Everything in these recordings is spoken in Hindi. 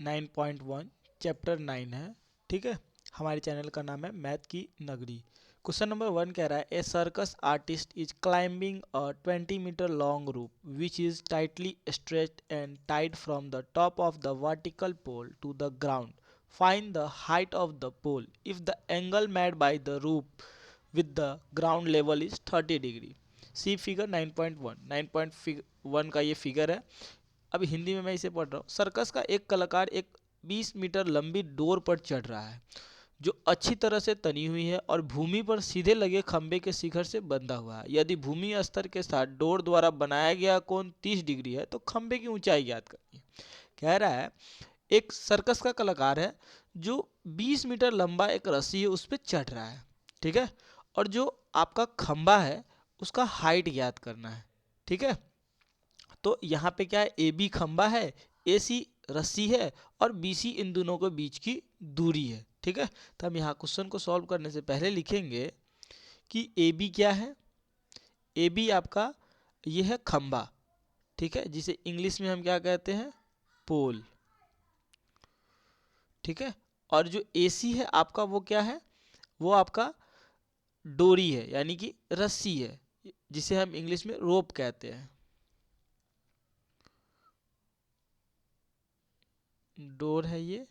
9.1 चैप्टर 9 है, ठीक है। हमारे चैनल का नाम है मैथ की नगरी। क्वेश्चन नंबर 1 कह रहा है a circus artist is climbing a 20 metre long rope which is tightly stretched and tied from the top of the vertical pole to the ground. Find the height of the pole if the angle made by the rope with the ground level is 30 degree. See figure 9.1 9.1 का ये फिगर है। अब हिंदी में मैं इसे पढ़ रहा हूँ। सर्कस का एक कलाकार एक 20 मीटर लंबी डोर पर चढ़ रहा है जो अच्छी तरह से तनी हुई है और भूमि पर सीधे लगे खंबे के शिखर से बंधा हुआ है। यदि भूमि स्तर के साथ डोर द्वारा बनाया गया कोण 30 डिग्री है तो खंबे की ऊंचाई ज्ञात करनी है। कह रहा है एक सर्कस का कलाकार है जो 20 मीटर लंबा एक रस्सी है उस पर चढ़ रहा है, ठीक है। और जो आपका खंबा है उसका हाइट ज्ञात करना है, ठीक है। तो यहाँ पे क्या है, ए बी खंबा है, ए सी रस्सी है और बी सी इन दोनों के बीच की दूरी है, ठीक है। तो हम यहाँ क्वेश्चन को सॉल्व करने से पहले लिखेंगे कि ए बी क्या है। ए बी आपका ये है खंबा, ठीक है, जिसे इंग्लिश में हम क्या कहते हैं, पोल, ठीक है। और जो ए सी है आपका वो क्या है, वो आपका डोरी है यानी कि रस्सी है, जिसे हम इंग्लिश में रोप कहते हैं। डोर है ये,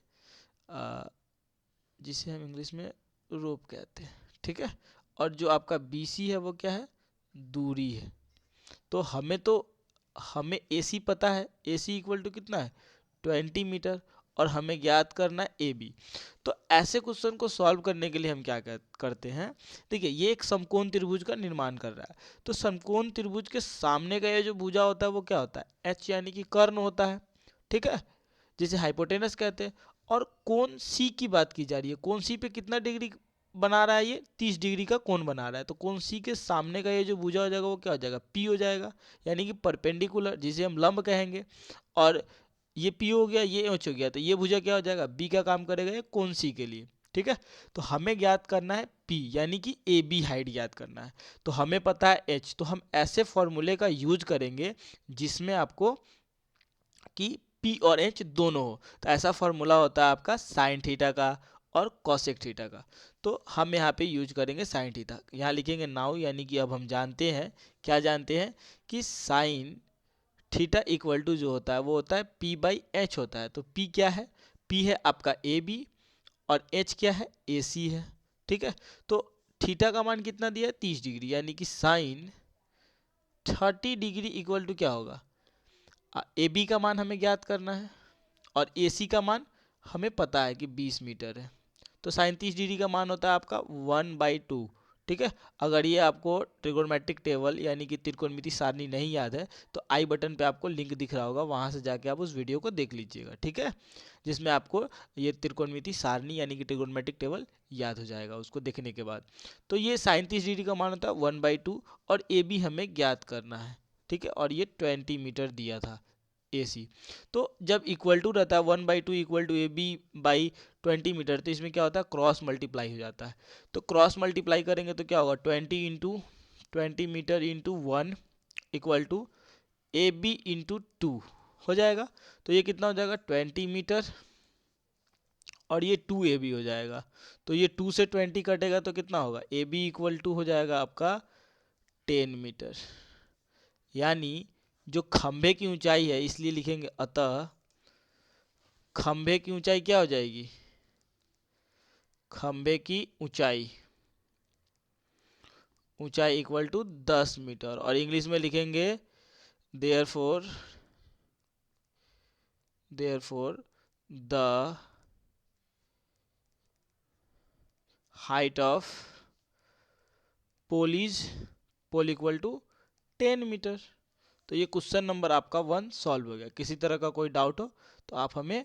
जिसे हम इंग्लिश में रोप कहते हैं, ठीक है। और जो आपका बीसी है वो क्या है, दूरी है। तो हमें एसी पता है, एसी इक्वल टू कितना है 20 मीटर और हमें ज्ञात करना है ए बी। तो ऐसे क्वेश्चन को सॉल्व करने के लिए हम क्या करते हैं, देखिए ये एक समकोण त्रिभुज का निर्माण कर रहा है। तो समकोण त्रिभुज के सामने का ये जो भुजा होता है वो क्या होता है, एच यानी कि कर्ण होता है, ठीक है, जिसे हाइपोटेनस कहते हैं। और कोण सी की बात की जा रही है, कोण सी पे कितना डिग्री बना रहा है, ये 30 डिग्री का कोण बना रहा है। तो कोण सी के सामने का ये जो भुजा हो जाएगा वो क्या हो जाएगा, पी हो जाएगा, यानी कि परपेंडिकुलर, जिसे हम लंब कहेंगे। और ये पी हो गया, ये एच हो गया, तो ये भुजा क्या हो जाएगा, बी का काम करेगा ये कोण सी के लिए, ठीक है। तो हमें ज्ञात करना है पी यानी कि ए बी हाइट ज्ञात करना है। तो हमें पता है एच, तो हम ऐसे फॉर्मूले का यूज करेंगे जिसमें आपको कि पी और एच दोनों हो। तो ऐसा फॉर्मूला होता है आपका साइन थीटा का और कॉसेक थीटा का। तो हम यहाँ पे यूज करेंगे साइन थीटा, यहाँ लिखेंगे नाउ, यानी कि अब हम जानते हैं, क्या जानते हैं कि साइन थीटा इक्वल टू जो होता है वो होता है पी बाई एच होता है। तो पी क्या है, पी है आपका ए बी और एच क्या है, ए सी है, ठीक है। तो थीटा का मान कितना दिया है 30 डिग्री, यानी कि साइन 30 डिग्री इक्वल टू क्या होगा, ए बी का मान हमें ज्ञात करना है और ए सी का मान हमें पता है कि 20 मीटर है। तो साइन 30 डिग्री का मान होता है आपका 1/2, ठीक है। अगर ये आपको ट्रिगोनोमेट्रिक टेबल यानी कि त्रिकोणमिति सारणी नहीं याद है तो आई बटन पे आपको लिंक दिख रहा होगा, वहाँ से जाके आप उस वीडियो को देख लीजिएगा, ठीक है, जिसमें आपको ये त्रिकोणमिति सारणी यानी कि ट्रिगोनोमेट्रिक टेबल याद हो जाएगा उसको देखने के बाद। तो ये साइन 30 डिग्री का मान होता है 1/2 और ए बी हमें ज्ञात करना है, ठीक है। और ये 20 मीटर दिया था ए सी। तो जब इक्वल टू रहता है 1/2 equal to A B by 20 metre, तो इसमें क्या होता है, क्रॉस मल्टीप्लाई हो जाता है। तो क्रॉस मल्टीप्लाई करेंगे तो क्या होगा, 20 metre into 1 equal to A B into 2 हो जाएगा। तो ये कितना हो जाएगा 20 मीटर और ये 2 ए बी हो जाएगा। तो ये 2 से 20 कटेगा तो कितना होगा, ए बी इक्वल टू हो जाएगा आपका 10 मीटर। यानी जो खंभे की ऊंचाई है, इसलिए लिखेंगे अतः खंभे की ऊंचाई क्या हो जाएगी, खंभे की ऊंचाई इक्वल टू 10 मीटर। और इंग्लिश में लिखेंगे therefore the height of pole equal to 10 metre. तो ये क्वेश्चन नंबर आपका 1 सॉल्व हो गया। किसी तरह का कोई डाउट हो तो आप हमें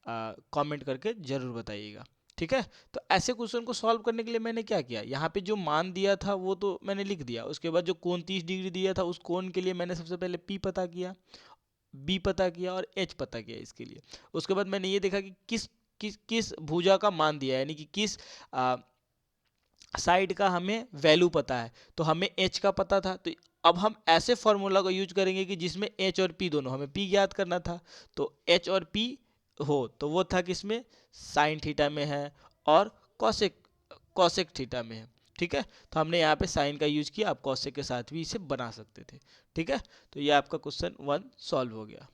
कमेंट करके जरूर बताइएगा, ठीक है। तो ऐसे क्वेश्चन को सॉल्व करने के लिए मैंने क्या किया, यहाँ पे जो मान दिया था वो तो मैंने लिख दिया। उसके बाद जो कोण 30 डिग्री दिया था उस कोण के लिए मैंने सबसे पहले पी पता किया, बी पता किया और एच पता किया इसके लिए। उसके बाद मैंने ये देखा कि किस भुजा का मान दिया, यानी कि किस साइड का हमें वैल्यू पता है। तो हमें एच का पता था, तो अब हम ऐसे फॉर्मूला को यूज करेंगे कि जिसमें एच और पी दोनों, हमें पी ज्ञात करना था तो एच और पी हो तो वो था किसमें, साइन थीटा में है और कॉसेक कॉसेक थीटा में है। ठीक है, तो हमने यहाँ पे साइन का यूज किया, आप कॉसेक के साथ भी इसे बना सकते थे। ठीक है, तो ये आपका क्वेश्चन 1 सॉल्व हो गया।